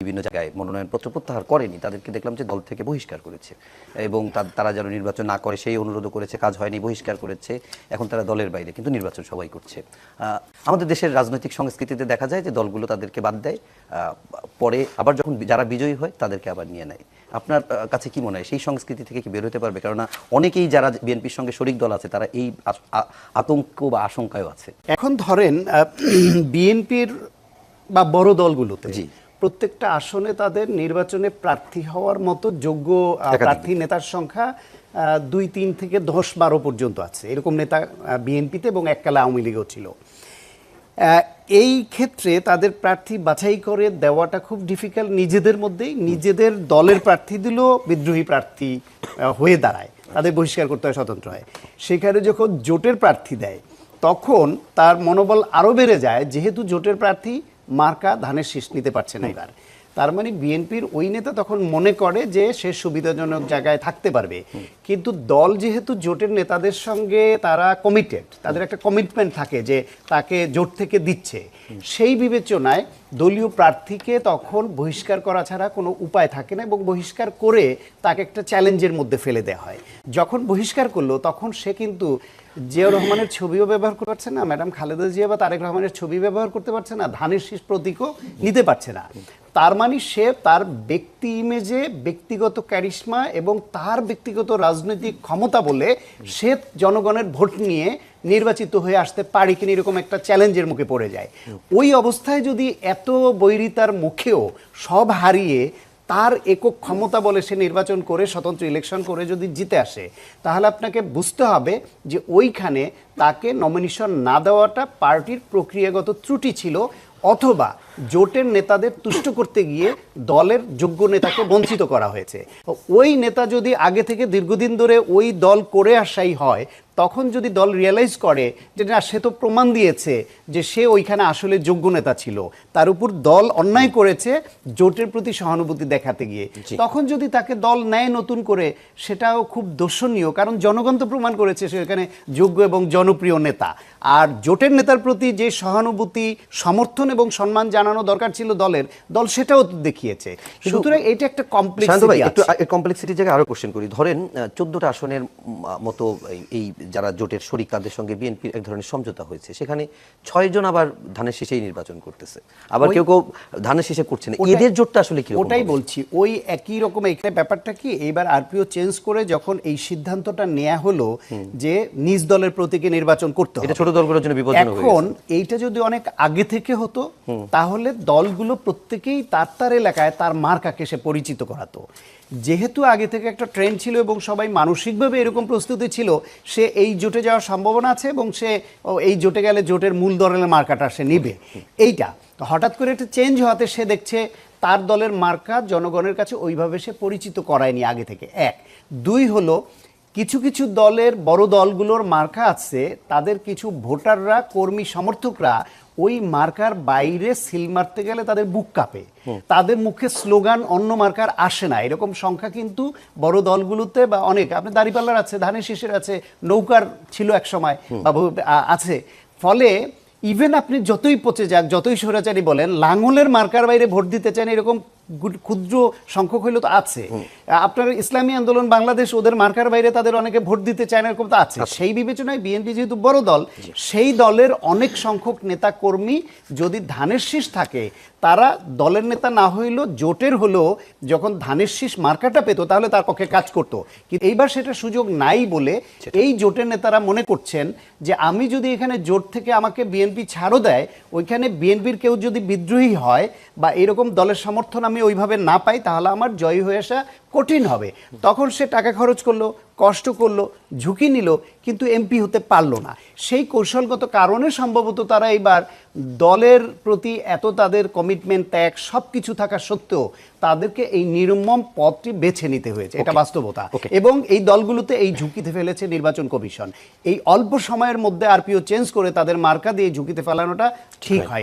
বিভিন্ন জায়গায় মনোনয়নপত্র প্রত্যাহার করেনি তাদেরকে দেখলাম যে দল থেকে বহিষ্কার করেছে এবং তারা যেন নির্বাচন না করে সেই অনুরোধও করেছে, কাজ হয়নি, বহিষ্কার করেছে। এখন তারা দলের বাইরে, কিন্তু নির্বাচন সবাই করছে। আমাদের দেশের রাজনৈতিক সংস্কৃতিতে দেখা যায় যে দলগুলো তাদেরকে বাদ দেয়, পরে আবার যখন যারা বিজয়ী হয় তাদেরকে আবার নিয়ে নেয়। আপনার কাছে কি মনে হয় সেই সংস্কৃতি থেকে কি বের হতে পারবে? কেননা অনেকেই যারা বিএনপির সঙ্গে শরিক দল আছে তারা এই আতঙ্ক বা আশঙ্কায় আছে। এখন ধরেন বিএনপির বা বড় দলগুলোতে প্রত্যেকটা আসনে তাদের নির্বাচনে প্রার্থী হওয়ার মতো যোগ্য প্রার্থী নেতার সংখ্যা 2-3 থেকে 10-12 পর্যন্ত আছে। এরকম নেতা বিএনপিতে এবং এককালে আওয়ামী লীগেও ছিল। এই ক্ষেত্রে তাদের প্রার্থী বাছাই করে দেওয়াটা খুব ডিফিকাল্ট। নিজেদের মধ্যেই নিজেদের দলের প্রার্থী দিলেও বিদ্রোহী প্রার্থী হয়ে দাঁড়ায়, তাদের বহিষ্কার করতে হয়, স্বতন্ত্র হয়। সেখানে যখন জোটের প্রার্থী দেয় তখন তার মনোবল আরও বেড়ে যায়, যেহেতু জোটের প্রার্থী মার্কা ধানের শীষ নিতে পারছে না এবার। তার মানে বিএনপির ওই নেতা তখন মনে করে যে সে সুবিধাজনক জায়গায় থাকতে পারবে, কিন্তু দল যেহেতু জোটের নেতাদের সঙ্গে তারা কমিটেড, তাদের একটা কমিটমেন্ট থাকে যে তাকে জোট থেকে দিচ্ছে, সেই বিবেচনায় দলীয় প্রার্থীকে তখন বহিষ্কার করা ছাড়া কোনো উপায় থাকে না এবং বহিষ্কার করে তাকে একটা চ্যালেঞ্জের মধ্যে ফেলে দেওয়া হয়। যখন বহিষ্কার করলো তখন সে কিন্তু জিয়াউর রহমানের ছবিও ব্যবহার করতে পারছে না, ম্যাডাম খালেদা জিয়া বা তারেক রহমানের ছবি ব্যবহার করতে পারছে না, ধানের শীষ প্রতীকও নিতে পারছে না। তার মানে সে তার ব্যক্তি ইমেজে, ব্যক্তিগত ক্যারিশমা এবং তার ব্যক্তিগত রাজনৈতিক ক্ষমতা বলে সে জনগণের ভোট নিয়ে নির্বাচিত হয়ে আসতে পারে কিনা এরকম একটা চ্যালেঞ্জের মুখে পড়ে যায়। ওই অবস্থায় যদি এত বৈরিতার মুখেও সব হারিয়ে তার একক ক্ষমতা বলে সে নির্বাচন করে স্বতন্ত্র ইলেকশন করে যদি জিতে আসে, তাহলে আপনাকে বুঝতে হবে যে ওইখানে তাকে নমিনেশন না দেওয়াটা পার্টির প্রক্রিয়াগত ত্রুটি ছিল, অথবা জোটের নেতাদের তুষ্ট করতে গিয়ে দলের যোগ্য নেতাকে বঞ্চিত করা হয়েছে। ওই নেতা যদি আগে থেকে দীর্ঘদিন ধরে ওই দল করে আসাই হয়, তখন যদি দল রিয়েলাইজ করে যে না, সে তো প্রমাণ দিয়েছে যে সে ওইখানে আসলে যোগ্য নেতা ছিল, তার উপর দল অন্যায় করেছে জোটের প্রতি সহানুভূতি দেখাতে গিয়ে, তখন যদি তাকে দল নেয় নতুন করে, সেটাও খুব দর্শনীয়, কারণ জনগণ তো প্রমাণ করেছে সে এখানে যোগ্য এবং জনপ্রিয় নেতা। আর জোটের নেতার প্রতি যে সহানুভূতি, সমর্থন এবং সম্মান জানানো দরকার ছিল দলের, দল সেটাও দেখিয়েছে। সুতরাং এটা একটা কমপ্লেক্সিটি জায়গায় আরো কোশ্চেন করি। ধরেন 14টা আসনের মতো এই যারা জোটের শরিক তাদের সঙ্গে বিএনপির এক ধরনের সমঝোতা হয়েছে, সেখানে 6 জন আবার ধানের শীষেই নির্বাচন করতেছে, আবার কেউ কেউ ধানের শীষে করছে না। এদের জোটটা আসলে কি? ওটাই বলছি, ওই একই রকম এখানে ব্যাপারটা কি, এইবার আরপিও চেঞ্জ করে যখন এই সিদ্ধান্তটা নেওয়া হলো যে নিজ দলের প্রতীকে নির্বাচন করতে হবে, এটা ছোট দলগুলোর জন্য বিপজ্জনক হয়ে গেছে। এখন এইটা যদি অনেক আগে থেকে হতো তাহলে দলগুলো প্রত্যেকেই তার এলাকায় তার মার্কাকে সে পরিচিত করাতো। যেহেতু আগে থেকে একটা ট্রেন্ড ছিল এবং সবাই মানসিকভাবে এরকম প্রস্তুতি ছিল, সে এই জোটে যাওয়ার সম্ভাবনা আছে এবং সে এই জোটে গেলে জোটের মূল দলের মার্কাটা সে নিবে। এইটা হঠাৎ করে একটা চেঞ্জ হওয়াতে সে দেখছে তার দলের মার্কা জনগণের কাছে ওইভাবে সে পরিচিত করায়নি আগে থেকে। 1, 2 হলো কিছু কিছু দলের, বড় দলগুলোর মার্কা আছে, তাদের কিছু ভোটাররা, কর্মী সমর্থকরা ওই মার্কার বাইরে সিল মারতে গেলে তাদের বুক কাঁপে, তাদের মুখে স্লোগান অন্য মার্কার আসে না। এরকম সংখ্যা কিন্তু বড় দলগুলোতে বা অনেক, আপনি দাঁড়িপাল্লার আছে, ধানের শীষের আছে, নৌকার ছিল এক সময় বা আছে। ফলে ইভেন আপনি যতই পচে যাক, যতই স্বৈরাচারী বলেন, লাঙ্গলের মার্কার বাইরে ভোট দিতে চান এরকম ক্ষুদ্র সংখ্যক হইলেও তো আছে। আপনার ইসলামী আন্দোলন বাংলাদেশ, ওদের মার্কার বাইরে তাদের অনেকে ভোট দিতে চায় না, এরকম তো আছে। সেই বিবেচনায় বিএনপি যেহেতু বড় দল, সেই দলের অনেক সংখ্যক নেতা কর্মী যদি ধানের শীষ থাকে, তারা দলের নেতা না হইলেও জোটের হলেও যখন ধানের শীষ মার্কাটা পেত তাহলে তার পক্ষে কাজ করত। কিন্তু এইবার সেটা সুযোগ নাই বলে এই জোটের নেতারা মনে করছেন যে আমি যদি এখানে জোট থেকে আমাকে বিএনপি ছাড়ও দেয়, ওইখানে বিএনপির কেউ যদি বিদ্রোহী হয় বা এরকম দলের সমর্থন আমি ওইভাবে না পাই, তাহলে আমার জয়ী হয়ে আসা কঠিন হবে। তখন সে টাকা খরচ করলো, কষ্ট করলো, ঝুঁকি নিল, কিন্তু এমপি হতে পারলো না। সেই কৌশলগত কারণে সম্ভবত তারা এইবার দলের প্রতি এত তাদের কমিটমেন্ট, ত্যাগ সব কিছু থাকা সত্ত্বেও তাদেরকে এই নির্মম পথটি বেছে নিতে হয়েছে, এটা বাস্তবতা। এবং এই দলগুলোতে এই ঝুঁকিতে ফেলেছে নির্বাচন কমিশন। এই অল্প সময়ের মধ্যে আরপিও চেঞ্জ করে তাদের মার্কা দিয়ে ঝুঁকিতে ফেলানোটা ঠিক হয়।